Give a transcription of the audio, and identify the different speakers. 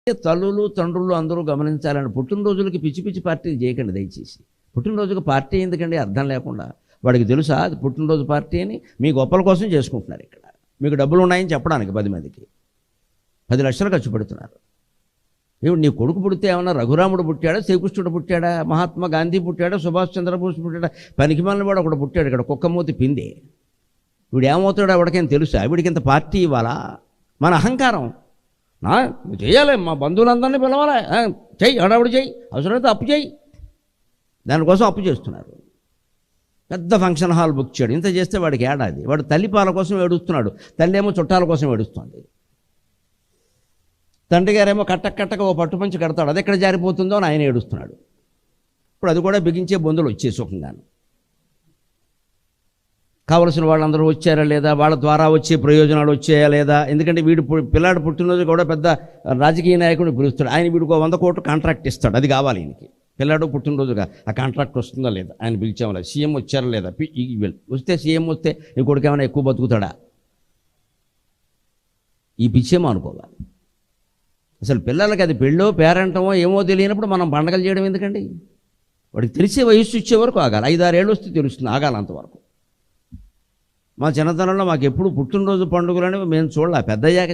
Speaker 1: తల్లులు తండ్రులు అందరూ గమనించాలని పుట్టినరోజులకి పిచ్చి పిచ్చి పార్టీలు చేయకండి దయచేసి. పుట్టినరోజుకి పార్టీ ఎందుకండి అర్థం లేకుండా? వాడికి తెలుసా అది పుట్టినరోజు పార్టీ అని? మీ గొప్పల కోసం చేసుకుంటున్నారు. ఇక్కడ మీకు డబ్బులు ఉన్నాయని చెప్పడానికి 10 మందికి 10 లక్షలు ఖర్చు పెడుతున్నారు. ఏమిటి నీ కొడుకు పుడితే ఏమన్నా రఘురాముడు పుట్టాడా, శ్రీకృష్ణుడు పుట్టాడా, మహాత్మా గాంధీ పుట్టాడా, సుభాష్ చంద్రబోస్ పుట్టాడా? పనికిమాలిన వాడు ఒకడు పుట్టాడు ఇక్కడ, కుక్కమూతి పిందే. వీడు ఏమవుతాడో ఎవడికైనా తెలుసా? వీడికి ఇంత పార్టీ ఇవ్వాలా? మన అహంకారం. చేయాలి, మా బంధువులందరినీ పిలవాలి, చెయ్యి, హడావుడి చెయ్యి, అవసరమైతే అప్పు చెయ్యి. దానికోసం అప్పు చేస్తున్నారు. పెద్ద ఫంక్షన్ హాల్ బుక్ చేయడు. ఇంత చేస్తే వాడికి ఏడాది. వాడు తల్లిపాల కోసం ఏడుస్తున్నాడు, తల్లి ఏమో చుట్టాల కోసం ఏడుస్తుంది. తండ్రి గారేమో కట్టక ఓ పట్టుపంచి కడతాడు, అది ఎక్కడ జారిపోతుందో అని ఆయన ఏడుస్తున్నాడు. ఇప్పుడు అది కూడా బిగించే బొందులు వచ్చే సుఖంగాను. కావలసిన వాళ్ళందరూ వచ్చారా లేదా, వాళ్ళ ద్వారా వచ్చే ప్రయోజనాలు వచ్చాయా లేదా? ఎందుకంటే పిల్లాడు పుట్టినరోజు కూడా పెద్ద రాజకీయ నాయకుడిని పిలుస్తాడు. ఆయన వీడికి 100 కోట్లు కాంట్రాక్ట్ ఇస్తాడు, అది కావాలి ఈయనకి. పిల్లాడు పుట్టినరోజుగా ఆ కాంట్రాక్ట్ వస్తుందా లేదా, ఆయన పిలిచామా లేదా, సీఎం వచ్చారా లేదా, వస్తే సీఎం వస్తే నీ కొడుకు ఏమైనా ఎక్కువ బతుకుతాడా? ఈ పిచ్చేమో అనుకోవాలి. అసలు పిల్లలకి అది పెళ్ళో పేరంటమో ఏమో తెలియనప్పుడు మనం పండగలు చేయడం ఎందుకండి? వాడికి తెలిసే వయస్సు ఇచ్చే వరకు ఆగాలి. 5-6 ఏళ్ళు వస్తే తెలుస్తుంది, ఆగాలి అంతవరకు. మా చిన్నతనంలో మాకు ఎప్పుడు పుట్టినరోజు పండుగలు అనేవి మేము చూడాలి, పెద్దయ్యాక